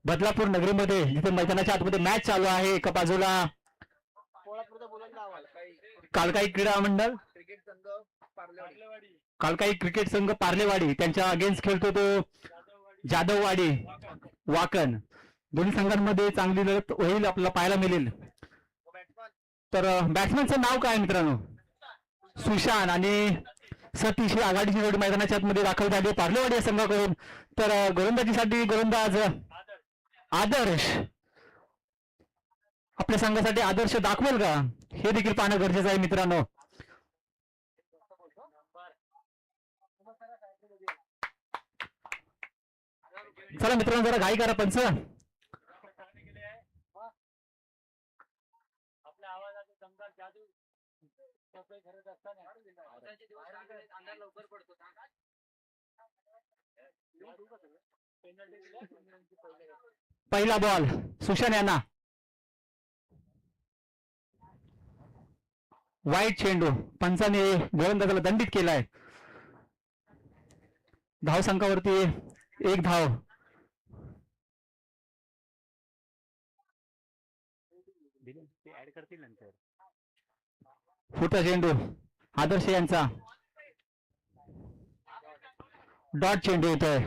बदलापूर नगरीमध्ये जिथे मैदानाच्या आतमध्ये मॅच चालू आहे. एका बाजूला कालकाई क्रीडा मंडळ कालकाई क्रिकेट संघ पार्लेवाडी त्यांच्या अगेन्स्ट खेळतो तो जाधववाडी वाकण. दोन्ही संघांमध्ये चांगली लढत होईल आपल्याला पाहायला मिळेल. तर बॅट्समॅनचं नाव काय मित्रांनो? सुशांत आणि सतीश ही आघाडीची जोडी मैदानाच्या आतमध्ये दाखल झाली पार्लेवाडी या संघाकडून. तर गोलंदाजीसाठी गोलंदाज आदर्श आपल्या संघासाठी आदर्श दाखवेल का हे देखील पाहणं गरजेचं आहे मित्रांनो. चला मित्रांनो जरा घाई करा पंच. पहिला बॉल सुशांत यांना. वाईट चेंडू पंचाने गोलंदाजाला दंडित केलाय. धाव संख्यावरती एक धाव. फुटा चेंडू आदर्श यांचा. डॉट चेंडू येतोय.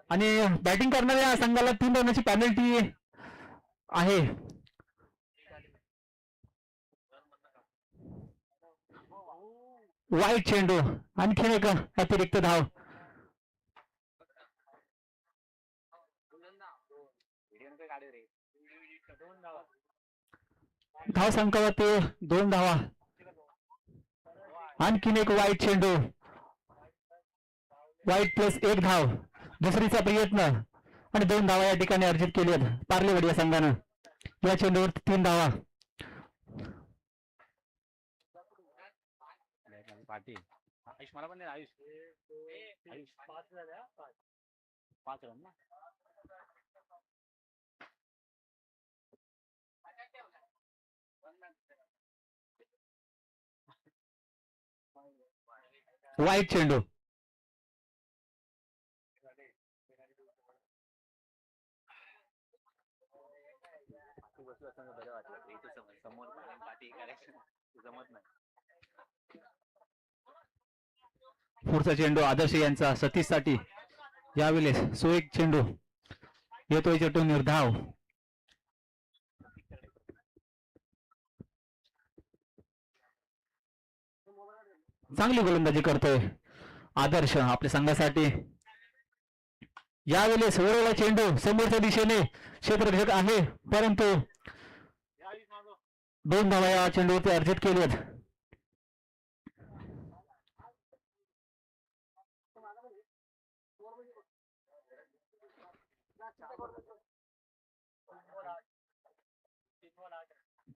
आणि बॅटिंग करणाऱ्या संघाला 3 रनाची पॅनल्टी आहे. वाईट चेंडू आणखीन एक अतिरिक्त धाव. धाव संख्यावरती 2 धावा. आणखीन एक वाईट चेंडू. वाईट प्लस 1 धाव. दुसरीचा प्रयत्न आणि 2 धावा या ठिकाणी अर्जित केल्यात पार्लेवाडी या संघानं. या चेंडूवर 3 धावा. वाईट चेंडू. पुढचा चेंडू आदर्श यांचा सतीश साठी. यावेळेस एक चेंडू येतोय चेंडू निर्धाव. चांगली गोलंदाजी करतोय आदर्श आपल्या संघासाठी. यावेळेस वरवला चेंडू समोरच्या दिशेने क्षेत्ररक्षक आहे परंतु 2 धावा या चेंडूवरती अर्जित केल्यात.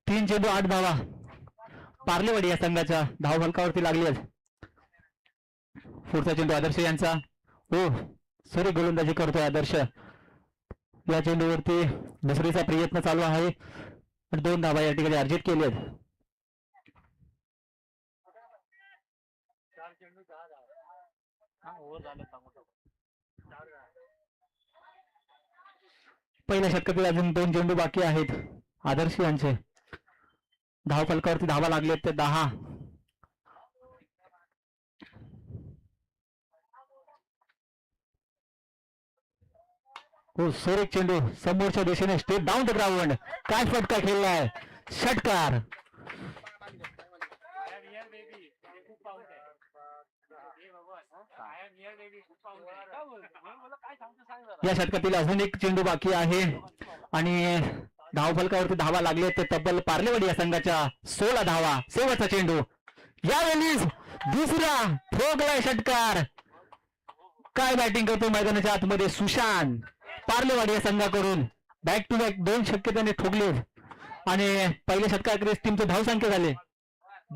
तीन चेंडू 8 धावा. पार्लेवाडी या संघाच्या धाव फलकावरती लागली. पुढचा चेंडू आदर्श यांचा. हो सरी गोलंदाजी करतोय आदर्श. या चेंडूवरती दुसरीचा प्रयत्न चालू आहे. 2 धावा या ठिकाणी अर्जित केलेत. पहिल्या षटकातील अजून 2 चेंडू बाकी आहेत आदर्श यांचे. धाव फलकावरती धावा लागलेत ते 10. हो एक चेंडू समोरच्या दिशेने स्टेप डाऊन द ग्राउंड. काय फटका खेळलाय. षटकार. या षटकातील अजून एक चेंडू बाकी आहे आणि धाव फलकावरती धावा लागले ते तब्बल पार्लेवाडी या संघाच्या 16 धावा. शेवटचा चेंडू. यावेळी दुसरा ठोकलाय षटकार. काय बॅटिंग करतो मैदानाच्या आतमध्ये सुशांत पार्लेवाडी या संघाकडून. बॅक टू बॅक 2 शक्य त्याने ठोकले आणि पहिल्या षटकाखेरीस टीमचे धावसंख्या झाले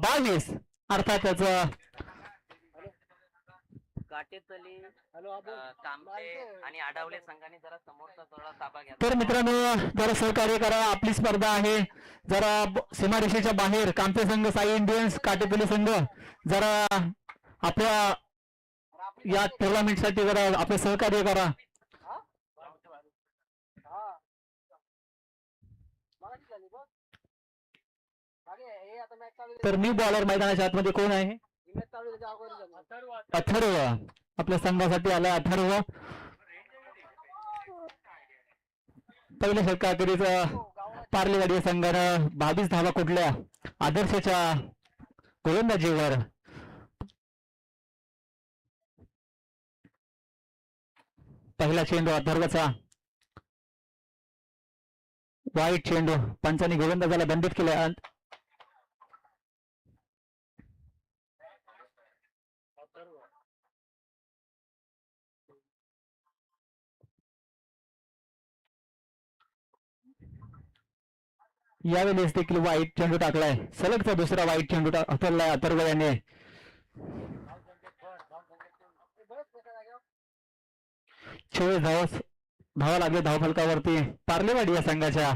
22. अर्थात त्याचं काटेतली तांबे आणि आढावले संघाने जरा समोरचा थोडा ताबा घ्या. तर मित्रांनो जरा सहकार्य करा. आपली स्पर्धा आहे जरा सीमारेषेच्या बाहेर. कामते संघ साई इंडियन्स काटेतली संघ जरा आपल्या या टुर्नामेंट साठी जरा आपले सहकार्य करा. तर न्यू बॉलर मैदानाच्या आतमध्ये कोण आहे? अथर्व आपल्या संघासाठी आला. अथर्व पहिल्या षटकाखेरीच पार्लेवाडी या संघानं 22 धावा कुठल्या आदर्शच्या गोलंदाजीवर. पहिला चेंडू अथर्वचा, वाईट चेंडू, पंचांनी गोलंदाजाला दंडित केला. यावेळेस देखील वाईट चेंडू टाकलाय. सलगचा दुसरा वाईट चेंडू हाताळलाय अथर्व याने. 26 धावा लागले धावफलकावरती पार्लेवाडी या संघाच्या.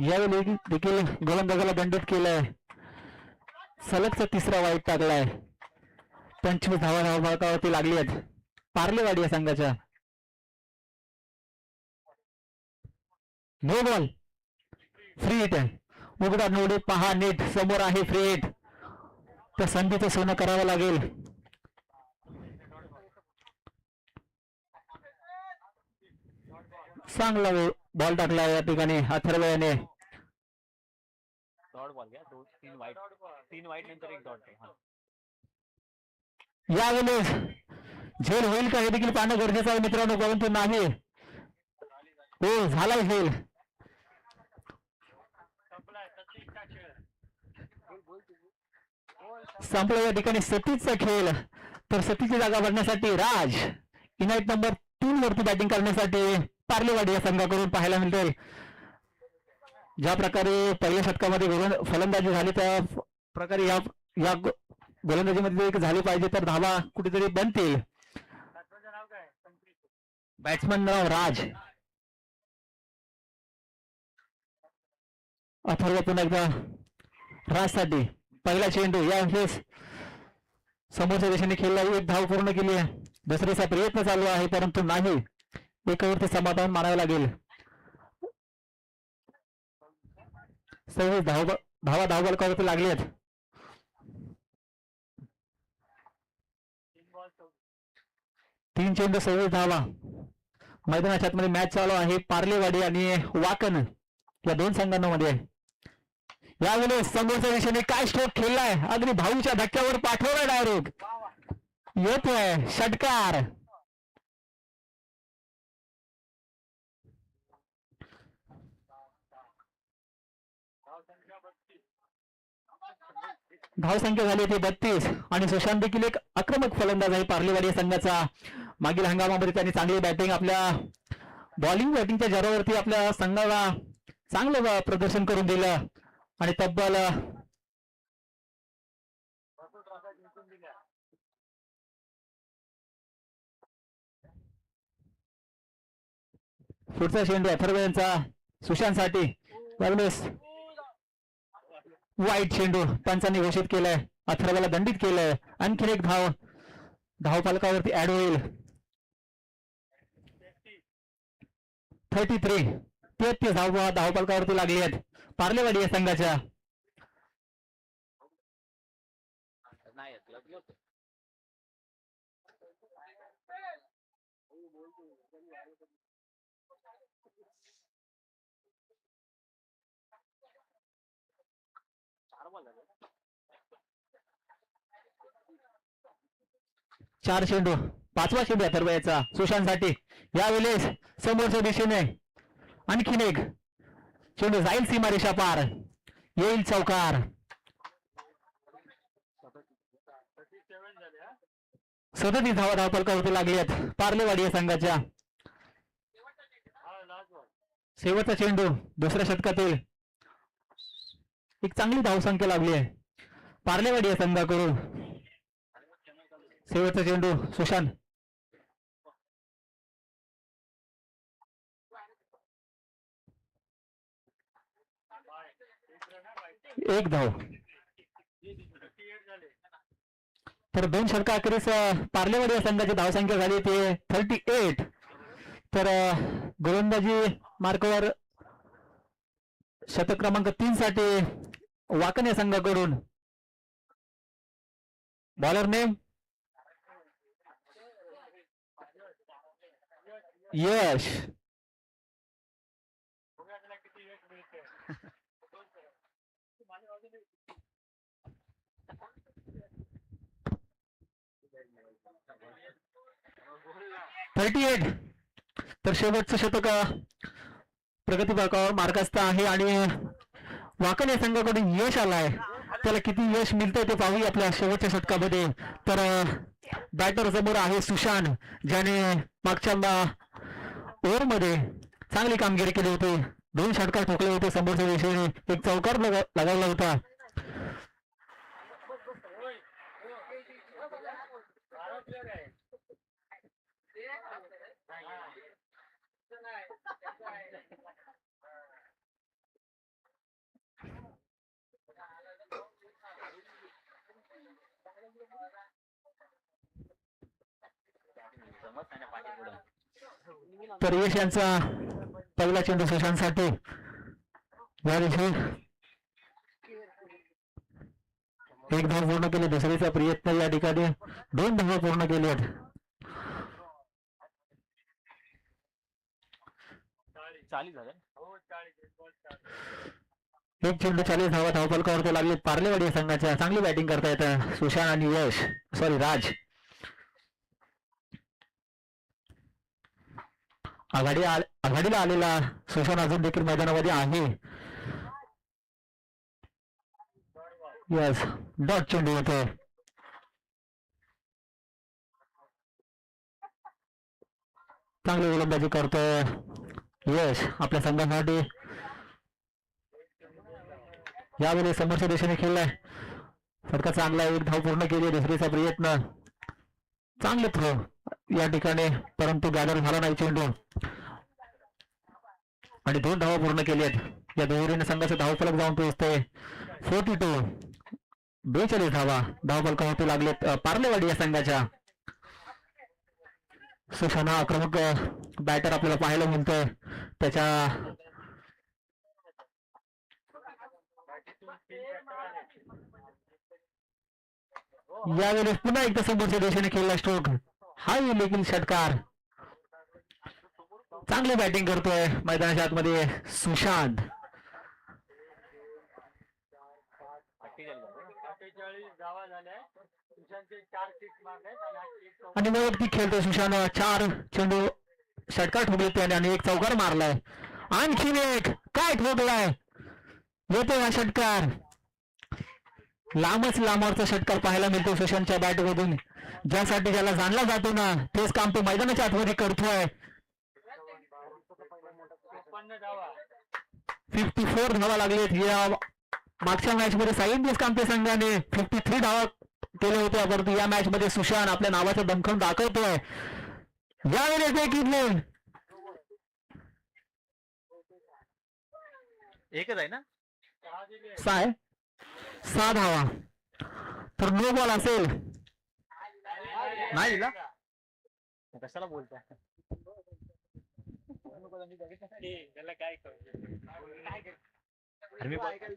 यावेळी देखील गोलंदाजाला दंडित केलंय. सलगचा तिसरा वाईट टाकलाय. 25 धावा धावफलकावरती लागली आहेत पार्लेवाडी या संघाच्या. नो बॉल, फ्री हिट आहे. उघडा नोडे पहा नीट, समोर आहे फ्री हिट. त्या संधीचं सोनं करावं लागेल. चांगला बॉल टाकला या ठिकाणी अथर्व याने. यावेळेस झेल होईल का हे देखील पाहणं गरजेचं आहे मित्रांनो, परंतु नाही. हो झाला झेल. संपला या ठिकाणी सतीचा खेळ. तर सतीची जागा भरण्यासाठी राज इनायत नंबर 3 वरती बॅटिंग करण्यासाठी पार्लेवाडी या संघाकडून पाहायला मिळेल. ज्या प्रकारे पहिल्या षटकामध्ये फलंदाजी झाली त्या प्रकारे या गोलंदाजीमध्ये झाली पाहिजे तर धावा कुठेतरी बनतील. बॅट्समन नाव राज. अथर्व पुन्हा एकदा राजसाठी पहिला चेंडू. यावेळेस समोरच्या दिशेने खेळला, एक धाव पूर्ण केली आहे. दुसरीचा प्रयत्न चालू आहे परंतु नाही. एकावरती समाधान मानावे लागेल. 26 धावा धावफलकावरती लागली आहेत. 3 चेंडू 26 धावा. मैदानाच्या आतमध्ये मॅच चालू आहे पार्लेवाडी आणि वाकण या दोन संघांमध्ये. यावेळेस समोरच्या दिशेने काय स्ट्रोक खेळलाय, अगदी भाऊच्या धक्क्यावर पाठवलाय डायरेक्ट. येतोय षटकार. धावसंख्या झाली ती 32 आणि सुशांत देखील एक आक्रमक फलंदाज आहे पार्लेवाडी संघाचा. मागील हंगामामध्ये त्यांनी चांगली बॅटिंग, आपल्या बॅटिंगच्या जोरावरती आपल्या संघाला चांगलं प्रदर्शन करून दिलं आणि तब्बल पुढचा चेंडू अथर्व यांचा सुशांतसाठी. त्यावेळेस वाईट चेंडू पंचांनी घोषित केलाय. अथर्वला दंडित केलंय. आणखीन एक धावफलकावरती ऍड होईल. 33 धावफलकावरती लागली आहेत पार्लेवाडी या संघाच्या. चार चेंडू, 5वा चेंडू अथर्व याचा सुशांतसाठी. यावेळेस समोरच्या दिशेने आणखीन एक चेंडू जाईल सीमारेषा पार, येईल चौकार. 37 धावा धावफलकावरती लागली आहेत पार्लेवाडी या संघाच्या. शेवटचा चेंडू दुसऱ्या षटकातील. एक चांगली धावसंख्या लागली आहे पार्लेवाडी या संघाकडून. शेवटचा चेंडू सुशांत. एक धाव. तर 2 षटका अखेरीस पार्लेवाडी या संघाची धावसंख्या झाली ते 38. तर गोलंदाजी मार्कवर शतक क्रमांक 3 साठी वाकण या संघाकडून बॉलर नेम यश. .38. तर शेवटचं शतक प्रगती मार्गस्थ आहे आणि वाकण या संघाकडून यश आलाय. त्याला किती यश मिळतंय ते पाहूया आपल्या शेवटच्या षटकामध्ये. तर बॅटर समोर आहे सुशांत, ज्याने मागच्या ओव्हरमध्ये चांगली कामगिरी केली होती. 2 षटकार ठोकले होते समोरच्या दिशेने, एक चौकार लगावला होता. तर यश यांचा पहिला चेंडू सुशांतसाठी. या दिवशी एक धाव पूर्ण केली. दुसरीचा प्रयत्न या ठिकाणी 2 धावा पूर्ण केल्यात. एक चेंडू 40 धावा धावफलकावर लागले पार्लेवाडी संघाच्या. चांगली बॅटिंग करतायत सुशांत आणि यश, सॉरी राज. आघाडीला आलेला सुशांत अजून देखील मैदानामध्ये आहे. यस, डॉट चेंडू होतो. चांगली गोलंदाजी करतोय यश आपल्या संघासाठी. यावेळी समोरच्या दिशेने खेळलाय, फटका चांगला, एक धाव पूर्ण केली. दुसरीचा प्रयत्न, चांगले थ्रो या ठिकाणी, परंतु गॅलर झाला नाही चेंडू आणि 2 धावा पूर्ण केल्यात. या दोन्हीने संघाचं धावफलक जाऊन पोहोचतोय 42. 42 धावा धावफलकावरती लागलेत पार्लेवाडी या संघाच्या. सुशांत आक्रमक बॅटर आपल्याला पाहायला मिळतोय. त्याच्या यावेळेस पुन्हा एकदा समोरच्या दिशेने खेळला स्ट्रोक, हा देखील षटकार. चांगली बॅटिंग करतोय मैदानाच्या आतमध्ये सुशांत. आणि वैयक्तिक खेळतोय सुशांत. 4 चेंडू षटकार ठोकले त्याने आणि एक चौकार मारलाय. आणखीन एक काय ठोकलाय, येतोय हा षटकार. लांबवरचा षटकार पाहायला मिळतो सुशांतच्या बॅट मधून. ज्यासाठी ज्याला जाणला जातो ना, तेच काम तो मैदानाच्या आतमध्ये करतोय. 54 धावा लागलेत. या मागच्या मॅच मध्ये साईन कांते संघाने 53 धावा केले होते, परंतु या मॅच मध्ये सुशांत आपल्या नावाचं दमखम दाखवतोय. यावेळेस देखील एकच आहे ना, 6 धावा. तर नो बॉल असेल, नाही दिला कशाला बोलताय.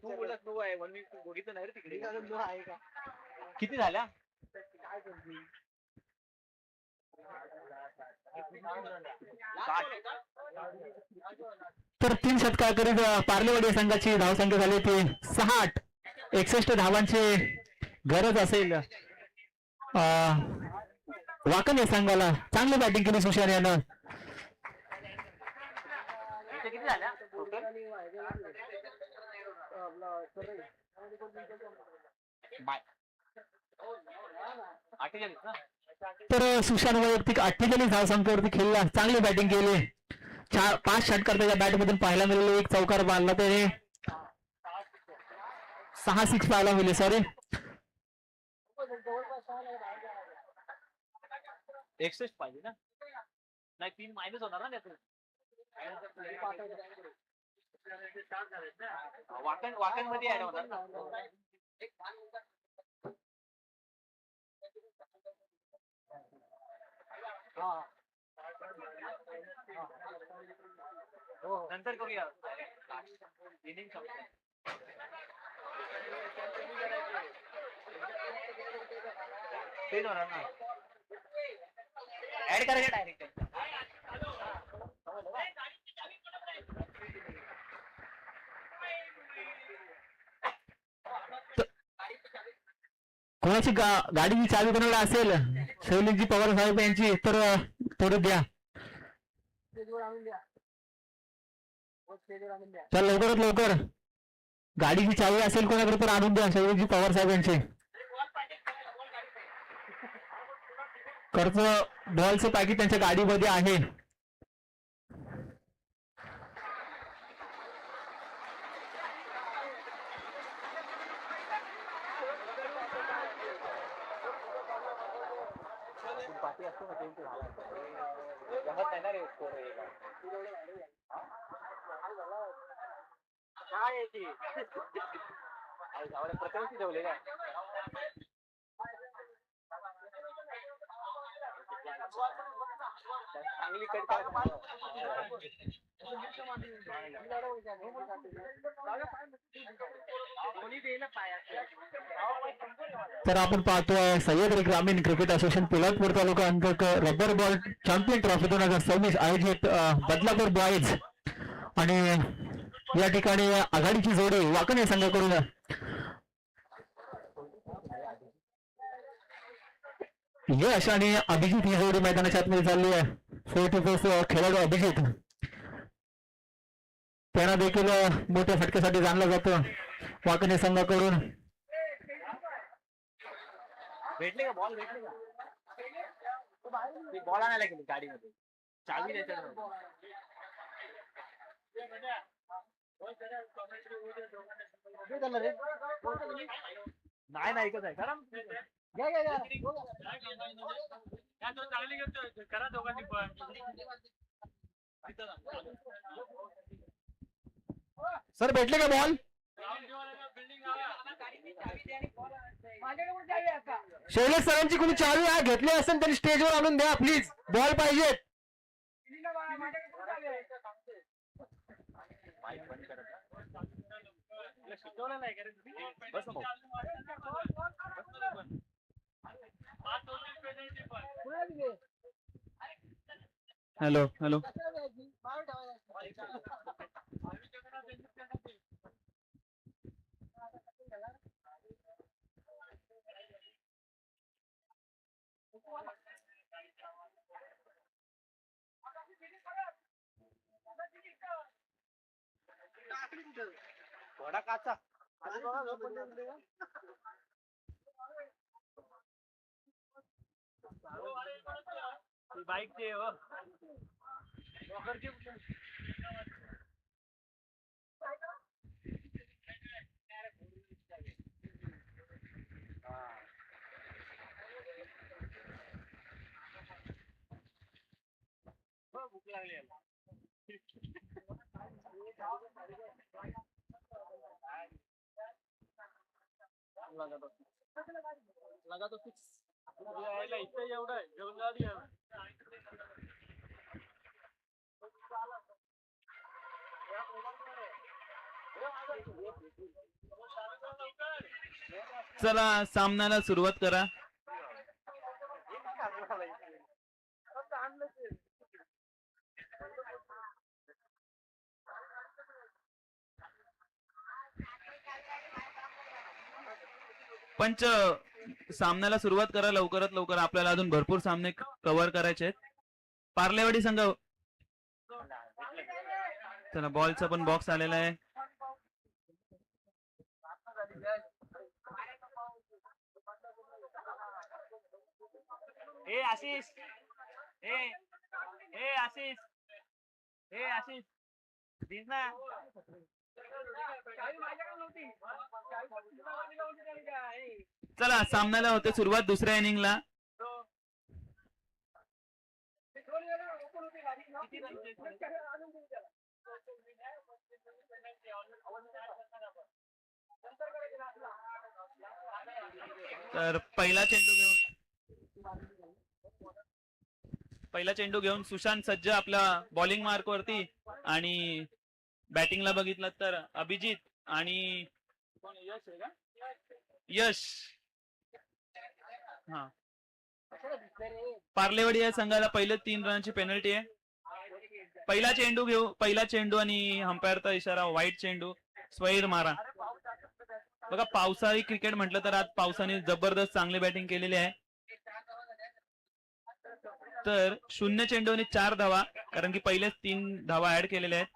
तू बोलत नो आहे म्हणून मी बघितलं नाही रे तिकडे. किती झाल्या, तर 3 षटकाकरीत पार्लेवाडी संघाची धावसंख्या झाली ती 60. 61 धावांची गरज असेल वाकण या संघाला. चांगली बॅटिंग केली सुशांत यानं. तर सुशांत वैयक्तिक 48 धावसंख्येवरती खेळला, चांगली बॅटिंग केली. 5 षटकार त्याच्या बॅट मधून पाहायला मिळाले. एक चौकार बांधला त्याने. 6 6 पाहायला मिळाले. सॉरी, 61 पाहिजे ना, नाही 3 मायनस होणार ना त्यातून. वाकण मध्ये ऍड होणार ना. नंतर करूया. इनिंग संपते. तेच होणार ना. ऍड करायचं डायरेक्ट. कोणाची गाडीची चावी कोणाला असेल शैलेशजी पवार साहेब यांची तर थोडं द्या. चल लवकरात लवकर गाडीची चावी असेल कोणाकडे तर आणून द्या शैलेशजी पवार साहेब यांचे. कर्ज बॉलचं पॅकेट त्यांच्या गाडीमध्ये आहे. जमत नाही ना रे काय प्रथमच ठेवलेलं आहे. चांगली कट तर आपण पाहतोय सह्याद्री ग्रामीण क्रिकेट असोसिएशन पोलादपूर तालुका अंतर्गत रबर बॉल चॅम्पियन ट्रॉफी 2026 आयोजित बदलापूर बॉईज आणि या ठिकाणी आघाडीची जोडी वाकण या संघाकडून यश आणि अभिजित ही जोडी मैदानाच्या आतमध्ये चालली आहे. 44 खेळाडू अभिजित त्यांना देखील मोठ्या फटक्यासाठी जाणलं जातं वाकण या संघाकडून. भेटले का बॉल भेटले का बॉल आणायला गेली गाडीमध्ये चावी द्यायच्या नाही नाही ऐकत आहे कारण करा दोघांनी पण सर भेटले का बॉल शैलेश सरांची कोणी चावी घेतली असेल तरी स्टेजवर आणून द्या प्लीज. बॉल पाहिजेत. हॅलो हॅलो थोडा काचा बाईकचे भूक लागली लगा तो फिक्स इथं एवढं घेऊन जा. चला सामन्याला सुरुवात करा. पंच सामन्याला सुरुवात करा लवकरात लवकर. आपल्याला अजून भरपूर सामने कव्हर करायचे आहेत. पार्लेवाडी संघ चला बॉलचा पण बॉक्स आलेला आहे. हे आशिष हे आशिष हे आशिष दिस ना चला सामन्याला होते सुरुवात दुसऱ्या इनिंगला. तर पहिला चेंडू घेऊन सुशांत सज्ज आपल्या बॉलिंग मार्क वरती आणि बॅटिंगला बघितलं तर अभिजित आणि यश आहे का? यश. हा, पार्लेवाडी या संघाला पहिले 3 रनांची पेनल्टी आहे. पहिला चेंडू आणि अंपायरचा इशारा वाईट चेंडू. स्वैर मारा. बघा पावसाळी क्रिकेट म्हटलं तर आज पावसाने जबरदस्त चांगली बॅटिंग केलेली आहे. तर 0 चेंडू आणि 4 धावा, कारण की पहिलेच 3 धावा ऍड केलेल्या आहेत.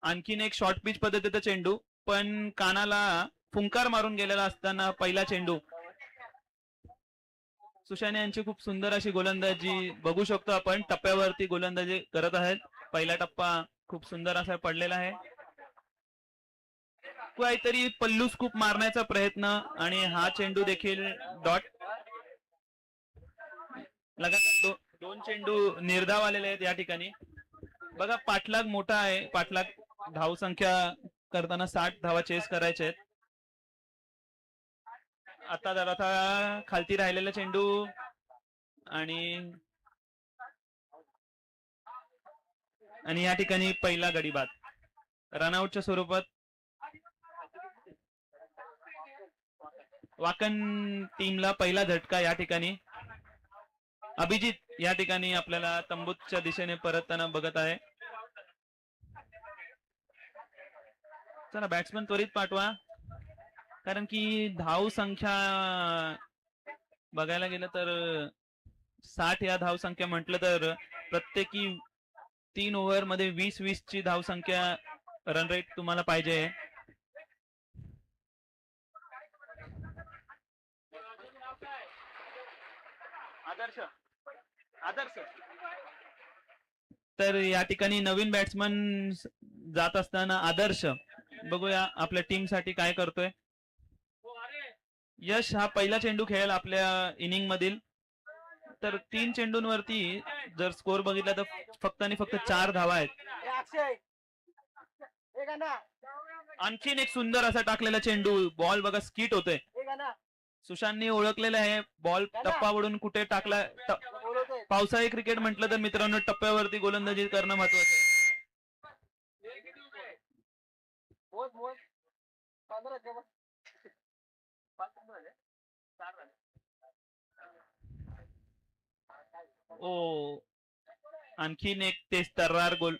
आणखीन एक शॉर्ट पिच पद्धतीचा चेंडू, पण कानाला फुंकार मारून गेलेला असताना पहिला चेंडू. सुशाने यांची खूप सुंदर अशी गोलंदाजी बघू शकतो आपण. टप्प्यावरती गोलंदाजी करत आहेत. पहिला टप्पा खूप सुंदर असा पडलेला आहे. काहीतरी पल्लू स्कूप मारण्याचा प्रयत्न आणि हा चेंडू देखील डॉट. लगातार 2 चेंडू निर्धाव आलेले आहेत या ठिकाणी. बघा पाठलाग मोठा आहे. पाठलाग धाव संख्या करताना 60 धावा चेस करायचे आहेत. आता खालती राहिलेला चेंडू आणि या ठिकाणी पहिला गडी बाद रनआउटच्या स्वरूपात. वाकण टीमला पहिला झटका या ठिकाणी. अभिजित या ठिकाणी आपल्याला तंबूच्या दिशेने परतताना बघत आहे. चला बॅट्समन त्वरित पाठवा, कारण की धाव संख्या बघायला गेलं तर 60 या धाव संख्या म्हटलं तर प्रत्येकी 3 ओव्हर मध्ये 20-20 ची धाव संख्या रन रेट तुम्हाला पाहिजे. आदर्श. तर या ठिकाणी नवीन बॅट्समन जात असताना आदर्श बघूया आपल्या टीम साठी काय करतोय. यश हा पहिला चेंडू खेळेल आपल्या इनिंग मधील. तर 3 चेंडूंवरती जर स्कोर बघितला तर फक्त आणि फक्त 4 धावा आहेत. आणखीन एक सुंदर असा टाकलेला चेंडू. बॉल बघा स्किट होतोय. सुशांतनी ओळखलेलं आहे बॉल टप्पावरून कुठे टाकला. पावसाळी क्रिकेट म्हटलं तर मित्रांनो टप्प्यावरती गोलंदाजी करणं महत्वाचं आहे. ओ, आणखीन एक तेज तर्रार गोल.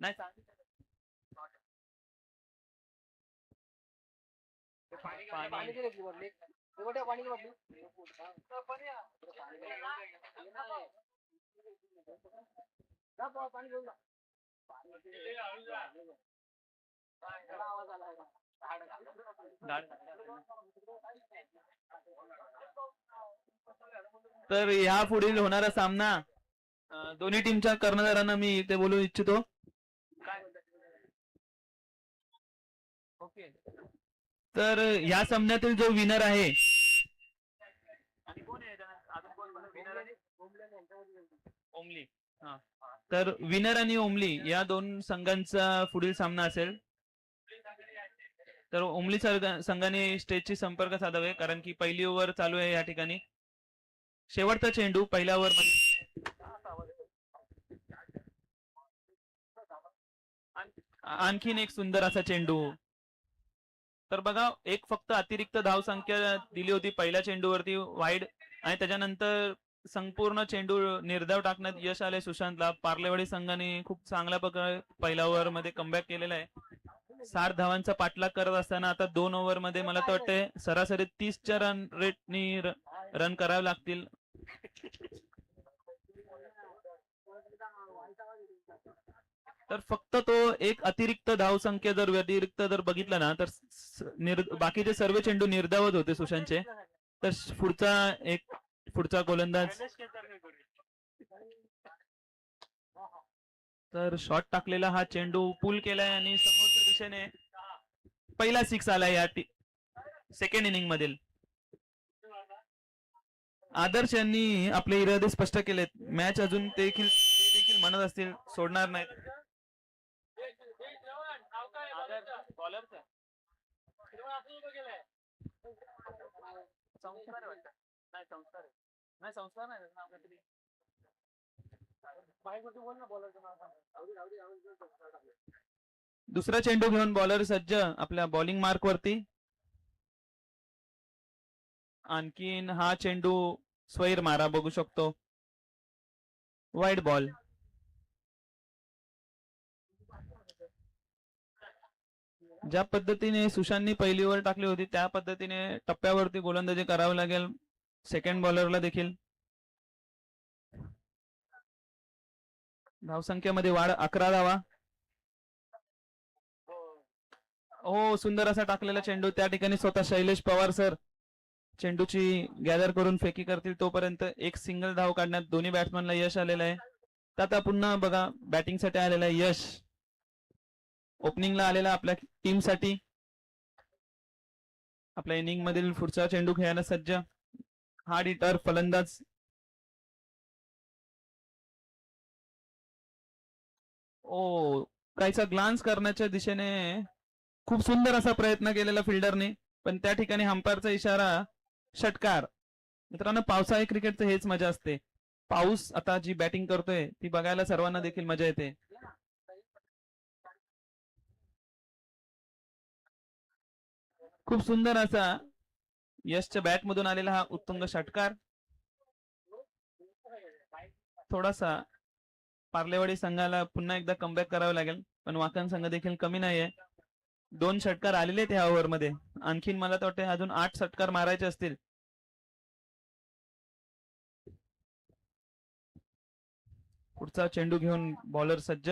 नाही तर ह्या पुढील होणारा सामना दोन्ही टीमच्या कर्णधारांना मी ते बोलू इच्छितो. तर या सामन्यातील जो विनर आहे ओमली. तर विनर आणि ओमली या 2 संघांचा पुढील सामना असेल. तर ओमली संघाने स्टेजशी संपर्क साधावे, कारण की पहिली ओव्हर चालू आहे या ठिकाणी. शेवटचा चेंडू पहिल्या ओव्हर मध्ये. आणखीन एक सुंदर असा चेंडू. तर बघा एक फक्त अतिरिक्त धाव संख्या दिली होती पहिल्या चेंडूवरती वाईड, आणि त्याच्यानंतर संपूर्ण चेंडू निर्धाव टाकण्यात यश आले सुशांतला. पार्लेवाडी संघाने खूप चांगल्या प्रकारे पहिल्या ओव्हर मध्ये कमबॅक केलेला आहे. 60 धावांचा पाठलाग करत असताना आता 2 ओव्हर मध्ये मला तर वाटतंय सरासरी 30च्या रन रेटनी रन करावे लागतील. तर फक्त तो एक अतिरिक्त धाव संख्या जर व्यतिरिक्त जर बघितला ना तर बाकीचे सर्व चेंडू निर्धावत होते सुशांतचे. तर पुढचा गोलंदाज तर शॉट टाकलेला हा चेंडू पूल केलाय आणि समोरच्या दिशेने पहिला 6 आलाय या सेकंड इनिंग मधील. आदर्श यांनी आपले इरादे स्पष्ट केलेत. मॅच अजून ते देखील म्हणत असतील सोडणार नाहीत. दुसरा चेंडू घेऊन बॉलर सज्ज आपल्या बॉलिंग मार्क वरती. आणखीन हा चेंडू स्वैर मारा बघू शकतो. Wide ball. ज्या पद्धतीने सुशांतनी पहिली ओव्हर टाकली होती त्या पद्धतीने टप्प्यावरती गोलंदाजी करावी लागेल सेकंड बॉलरला देखील. धावसंख्येमध्ये वाढ 11 धावा. हो सुंदर असा टाकलेला चेंडू. त्या ठिकाणी स्वतः शैलेश पवार सर चेंडूची गॅदर करून फेकी करतील तोपर्यंत एक सिंगल धाव काढण्यात दोन्ही बॅट्समनला यश आलेलं आहे. तर आता पुन्हा बघा बॅटिंग साठी आलेलं आहे यश. ओपनिंगला आलेला आपल्या टीम साठी. आपल्या इनिंग मधील पुढचा चेंडू खेळायला सज्ज. हार्ड हिटर फलंदाज. ओ काहीसा ग्लान्स करण्याच्या दिशेने खूप सुंदर असा प्रयत्न केलेला फिल्डरने पण त्या ठिकाणी हंपायरचा इशारा षटकार. मित्रांनो पावसाळी क्रिकेटचं हेच मजा असते. पाऊस आता जी बॅटिंग करतोय ती बघायला सर्वांना देखील मजा येते. खूप सुंदर असा यशच्या बॅट मधून आलेला हा उत्तुंग षटकार. थोडासा पार्लेवाडी संघाला पुन्हा एकदा कमबॅक करावं लागेल पण वाकण संघ देखील कमी नाहीये. 2 षटकार आलेले आहेत ह्या ओव्हर मध्ये. आणखीन मला तर वाटतं अजून 8 षटकार मारायचे असतील. पुढचा चेंडू घेऊन बॉलर सज्ज.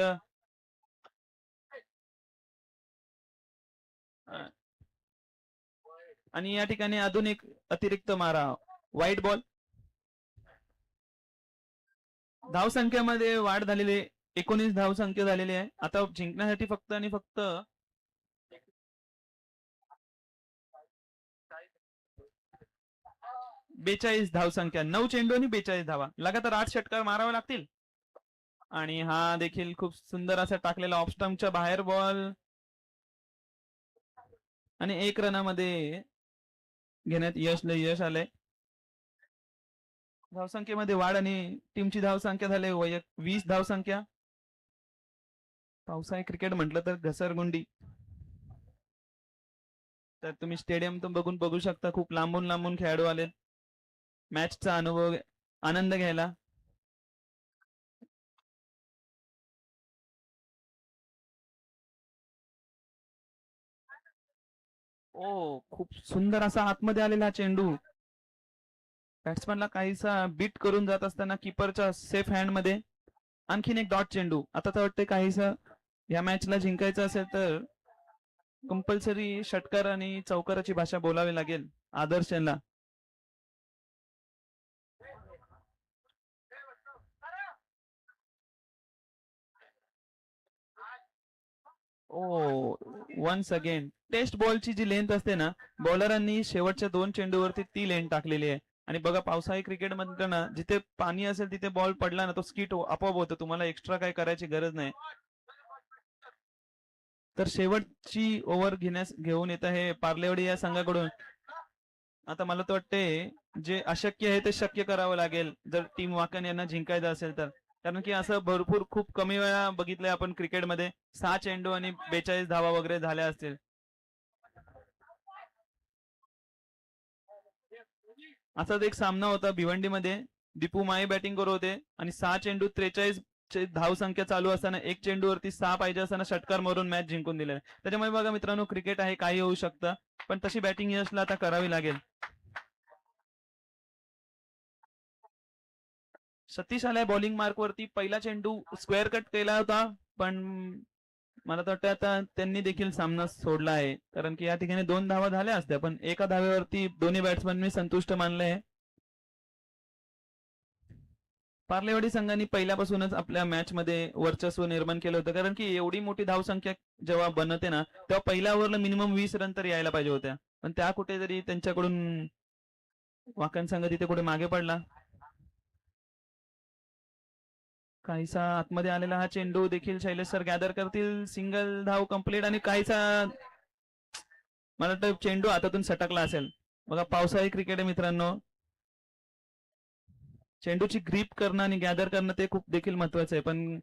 आणि या ठिकाणी अजून एक अतिरिक्त मारा वाईट बॉल. धावसंख्येमध्ये वाढ झालेली 19 धावसंख्या झालेली आहे. आता जिंकण्यासाठी फक्त आणि फक्त 42 धावसंख्या. 9 चेंडू आणि 42 धावा. लगातार 8 षटकार मारावे लागतील. आणि हा देखील खूप सुंदर असा टाकलेला ऑफ स्टंपच्या बाहेर बॉल. आणि 1 रनामध्ये घेण्यात यश आलंय. धावसंख्येमध्ये वाढ आणि टीमची धावसंख्या झाली 20 धावसंख्या. पावसाळी क्रिकेट म्हटलं तर घसरगुंडी. तर तुम्ही स्टेडियम बघून बघू शकता खूप लांबून लांबून खेळाडू आले मॅचचा अनुभव आनंद घ्यायला. ओ खूप सुंदर असा आतमध्ये आलेला चेंडू. बॅट्समॅनला काहीसा बीट करून जात असताना कीपरच्या सेफ हँड मध्ये आणखीन एक डॉट चेंडू. आता तर वाटतं काहीसा या मॅचला जिंकायचं असेल तर कंपल्सरी षटकार आणि चौकाराची भाषा बोलावी लागेल आदर्श यांना. ओ वन्स अगेन टेस्ट बॉलची जी लेंथ असते ना बॉलरांनी शेवटच्या 2 चेंडूवरती ती लेंथ टाकलेली आहे. आणि बघा पावसाळी क्रिकेट मध्ये ना जिथे पाणी असेल तिथे बॉल पडला ना तो स्किट आपोआप होतो. तुम्हाला एक्स्ट्रा काय करायची गरज नाही. तर शेवटची ओव्हर घेऊन येत आहे पार्लेवाडी या संघाकडून. आता मला तर वाटते जे अशक्य आहे ते शक्य करावं लागेल जर टीम वाकण यांना जिंकायचं असेल तर. कारण की असं भरपूर खूप कमी वेळा बघितलंय आपण क्रिकेटमध्ये 6 चेंडू आणि 42 धावा वगैरे झाल्या असतील. असाच एक सामना होता भिवंडीमध्ये. दीपू माई बॅटिंग करत होते आणि 6 चेंडू 43 धाव संख्या चालू असताना 1 चेंडूवरती 6 पाहिजे असताना षटकार मारून मॅच जिंकून दिले. त्याच्यामुळे बघा मित्रांनो क्रिकेट आहे काही होऊ शकतं पण तशी बॅटिंग यशला आता करावी लागेल. सतीश आलाय बॉलिंग मार्क वरती. पहिला चेंडू स्क्वेअर कट केला होता पण मला तर वाटतं आता त्यांनी देखील सामना सोडला आहे कारण की या ठिकाणी 2 धावा झाल्या असत्या पण एका धावेवरती दोन्ही बॅट्समॅननी संतुष्ट मानलंय. पार्लेवाडी संघाने पहिल्यापासूनच आपल्या मॅच मध्ये वर्चस्व निर्माण केलं होतं कारण की एवढी मोठी धावसंख्या जेव्हा बनते ना तेव्हा पहिल्या ओव्हरला मिनिमम 20 रन तर यायला पाहिजे होत्या पण त्या कुठेतरी त्यांच्याकडून वाकण संघ तिथे कुठे मागे पडला. काहीसा आतमध्ये आलेला हा चेंडू देखील शैलेश सर गॅदर करतील. सिंगल धाव कंप्लीट आणि काहीसा मला वाटतं चेंडू हातातून सटकला असेल. बघा पावसाळी क्रिकेट आहे मित्रांनो, चेंडूची ग्रीप करणं आणि गॅदर करणं ते खूप देखील महत्वाचं आहे. पण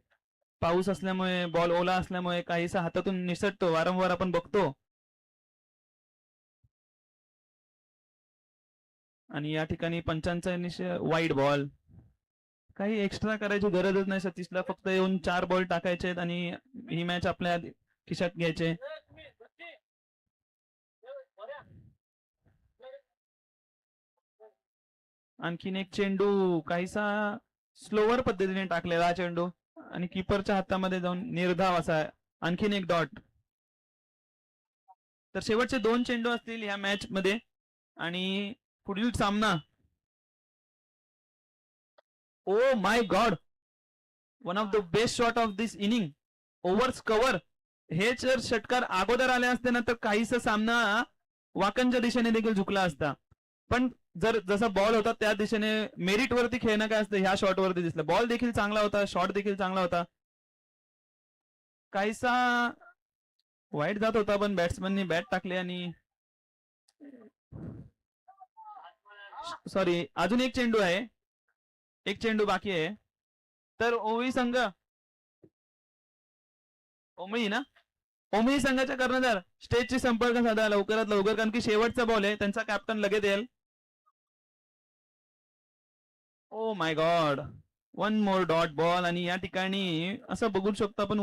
पाऊस असल्यामुळे, बॉल ओला असल्यामुळे काहीसा हातातून निसटतो, वारंवार आपण बघतो. आणि या ठिकाणी पंचांचा वाईड बॉल. काही एक्स्ट्रा करायची गरजच नाही सतीशला, फक्त येऊन 4 बॉल टाकायचे आणि ही मॅच आपल्या खिशात घ्यायचे. आणखीन एक चेंडू काहीसा स्लोवर पद्धतीने टाकलेला हा चेंडू आणि किपरच्या हातामध्ये जाऊन निर्धाव असा आणखीन एक डॉट. तर शेवटचे 2 चेंडू असतील या मॅच मध्ये आणि पुढील सामना. Oh my God, one of the best shot of this inning, overs cover. हे जर षटकार अगोदर आले असते ना तर काहीसा सामना वाकणच्या दिशेने देखील झुकला असता. पण जर जसा बॉल होता त्या दिशेने मेरिट वरती खेळणं काय असतं ह्या शॉट वरती दिसलं. बॉल देखील चांगला होता, शॉट देखील चांगला होता. काहीसा वाईट जात होता पण बॅट्समननी बॅट टाकले आणि सॉरी अजून एक चेंडू आहे, एक चेंडू बाकी आहे. तर ओवी संघ, ओमळी ना, ओमळी संघाच्या कर्णधार स्टेजशी संपर्क साधा लवकरात लवकर, कारण की शेवटचा बॉल आहे. त्यांचा कॅप्टन लगेच येईल. Oh my God, one more dot ball. आणि या ठिकाणी असं बघू शकतो आपण